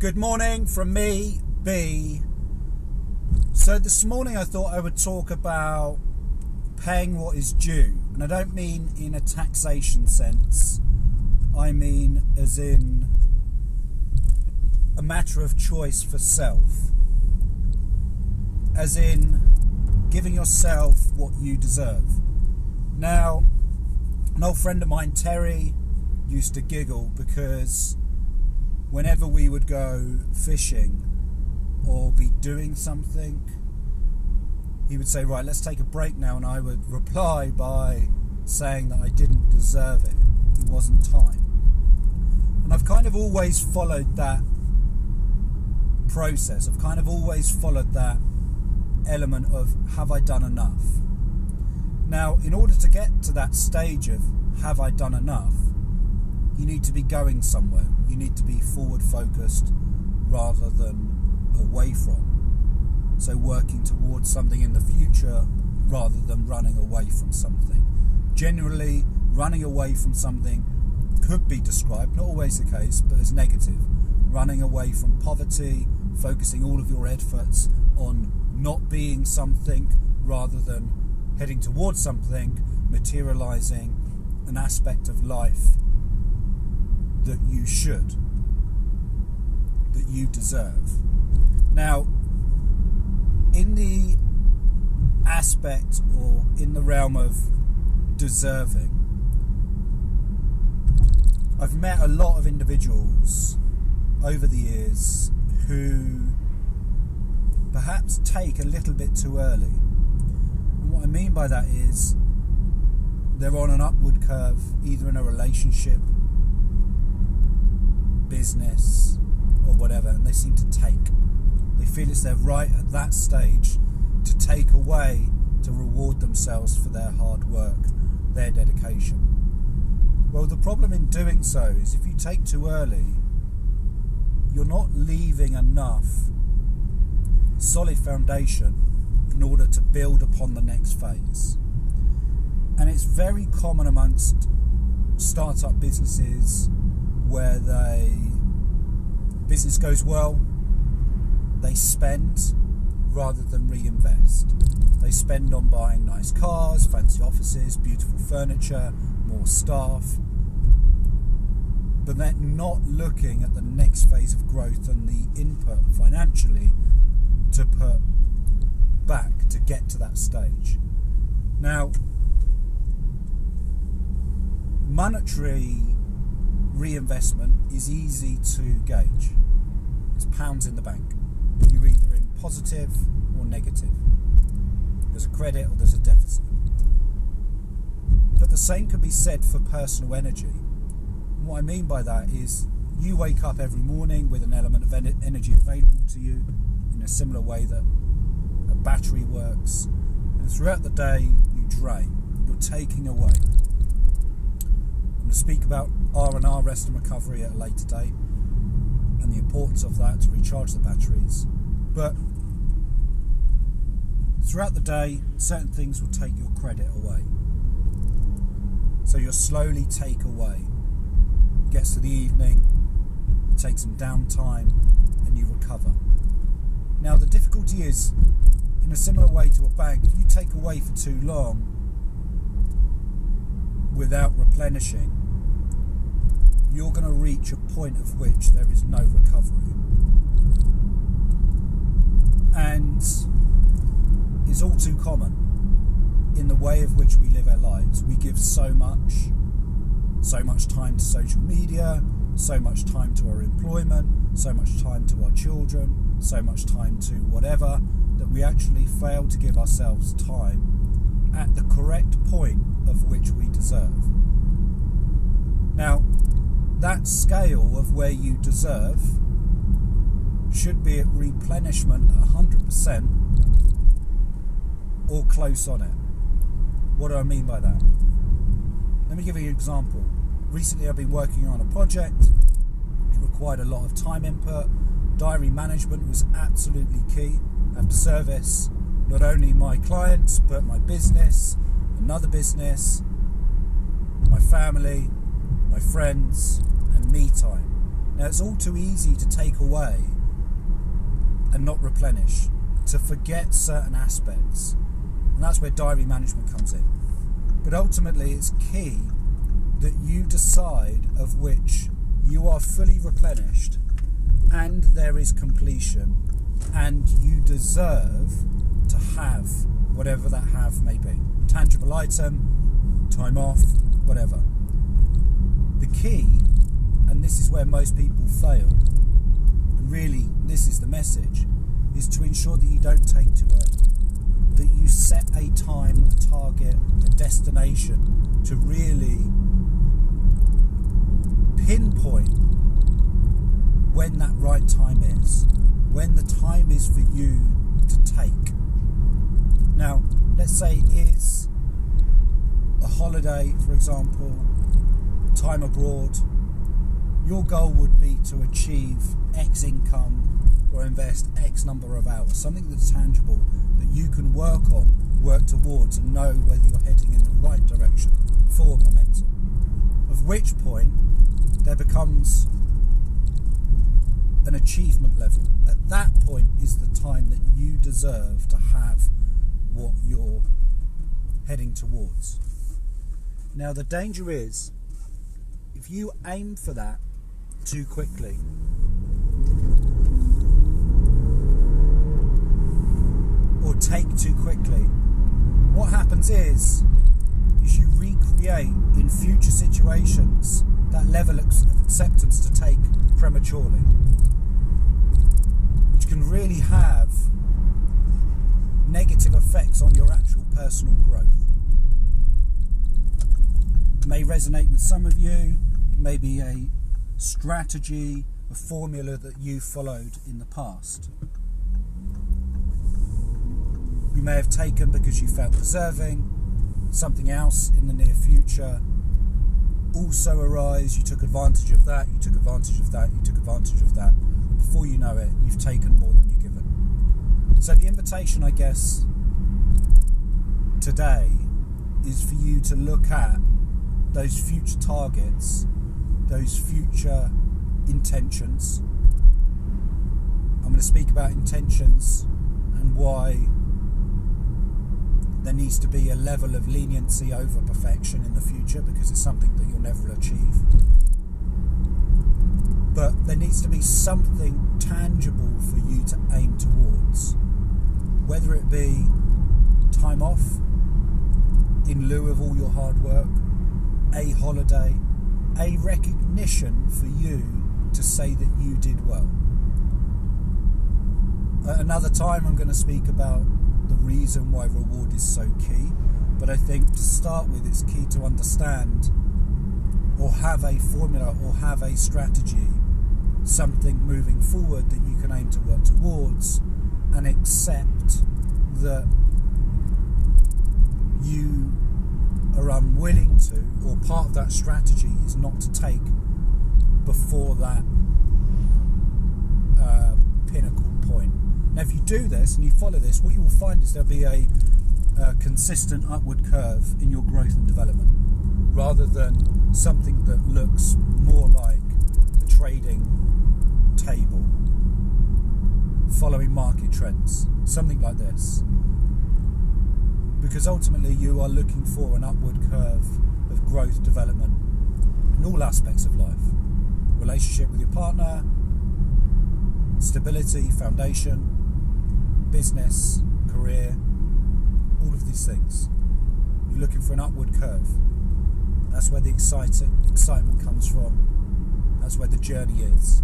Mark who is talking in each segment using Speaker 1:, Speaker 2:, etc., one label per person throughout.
Speaker 1: Good morning from me, B. So this morning I thought I would talk about paying what is due. And I don't mean in a taxation sense. I mean as in a matter of choice for self. As in giving yourself what you deserve. Now, an old friend of mine, Terry, used to giggle because whenever we would go fishing or be doing something, he would say, right, let's take a break now, and I would reply by saying that I didn't deserve it. It wasn't time. And I've kind of always followed that process. I've kind of always followed that element of, have I done enough? Now, in order to get to that stage of have I done enough, you need to be going somewhere. You need to be forward focused rather than away from. So working towards something in the future rather than running away from something. Generally, running away from something could be described, not always the case, but as negative. Running away from poverty, focusing all of your efforts on not being something rather than heading towards something, materializing an aspect of life that you should, that you deserve. Now, in the aspect or in the realm of deserving, I've met a lot of individuals over the years who perhaps take a little bit too early. And what I mean by that is they're on an upward curve, either in a relationship, business, or whatever, and they seem to take. They feel it's their right at that stage to take away, to reward themselves for their hard work, their dedication. Well, the problem in doing so is if you take too early, you're not leaving enough solid foundation in order to build upon the next phase. And it's very common amongst startup businesses where business goes well, they spend rather than reinvest. They spend on buying nice cars, fancy offices, beautiful furniture, more staff, but they're not looking at the next phase of growth and the input financially to put back to get to that stage. Now, monetary reinvestment is easy to gauge. It's pounds in the bank. You're either in positive or negative. There's a credit or there's a deficit. But the same could be said for personal energy. And what I mean by that is you wake up every morning with an element of energy available to you in a similar way that a battery works. And throughout the day you drain. You're taking away. I'm going to speak about R&R, rest and recovery, at a later date, and the importance of that to recharge the batteries. But throughout the day, certain things will take your credit away. So you'll slowly take away. It gets to the evening, you take some downtime, and you recover. Now the difficulty is, in a similar way to a bank, if you take away for too long without replenishing, you're going to reach a point of which there is no recovery. And it's all too common in the way of which we live our lives. We give so much time to social media, so much time to our employment, so much time to our children, so much time to whatever, that we actually fail to give ourselves time at the correct point of which we deserve. Now, that scale of where you deserve should be at replenishment at 100% or close on it. What do I mean by that? Let me give you an example. Recently I've been working on a project. It required a lot of time input. Diary management was absolutely key. I have to service not only my clients but my business, another business, my family, my friends, and me time. Now, it's all too easy to take away and not replenish, to forget certain aspects, and that's where diary management comes in. But ultimately, it's key that you decide of which you are fully replenished and there is completion, and you deserve to have whatever that have may be. Tangible item, time off, whatever. The key, and this is where most people fail, and really this is the message, is to ensure that you don't take too early. That you set a time, a target, a destination to really pinpoint when that right time is, when the time is for you to take. Now, let's say it's a holiday, for example, time abroad. Your goal would be to achieve X income or invest X number of hours, something that's tangible that you can work on, work towards, and know whether you're heading in the right direction, forward momentum. Of which point there becomes an achievement level. At that point is the time that you deserve to have what you're heading towards. Now, the danger is if you aim for that too quickly, or take too quickly, what happens is you recreate in future situations that level of acceptance to take prematurely, which can really have negative effects on your actual personal growth. It may resonate with some of you. It may be a strategy, a formula that you followed in the past. You may have taken because you felt deserving. Something else in the near future also arise. You took advantage of that, you took advantage of that, you took advantage of that. Before you know it, you've taken more than you've given. So the invitation, I guess, today is for you to look at those future targets, those future intentions. I'm going to speak about intentions and why there needs to be a level of leniency over perfection in the future, because it's something that you'll never achieve. But there needs to be something tangible for you to aim towards, whether it be time off in lieu of all your hard work, a holiday, a recognition for you to say that you did well. At another time I'm going to speak about the reason why reward is so key, but I think to start with it's key to understand or have a formula or have a strategy, something moving forward that you can aim to work towards, and accept that you are unwilling to, or part of that strategy is not to take before that pinnacle point. Now, if you do this and you follow this, what you will find is there'll be a consistent upward curve in your growth and development, rather than something that looks more like a trading table, following market trends, something like this. Because ultimately you are looking for an upward curve of growth, development in all aspects of life. Relationship with your partner, stability, foundation, business, career, all of these things. You're looking for an upward curve. That's where the excitement comes from. That's where the journey is.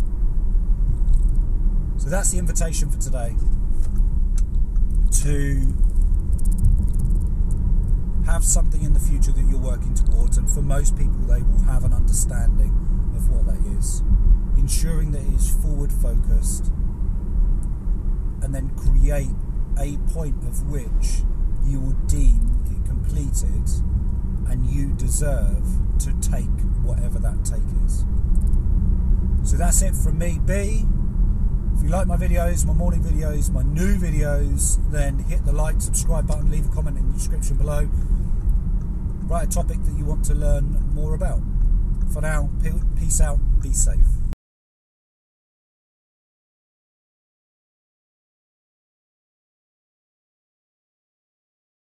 Speaker 1: So that's the invitation for today, to have something in the future that you're working towards, and for most people they will have an understanding of what that is, ensuring that it is forward focused, and then create a point of which you will deem it completed and you deserve to take whatever that take is. So that's it from me, B. If you like my videos, my morning videos, my new videos, then hit the like, subscribe button, leave a comment in the description below. Write a topic that you want to learn more about. For now, peace out, be safe.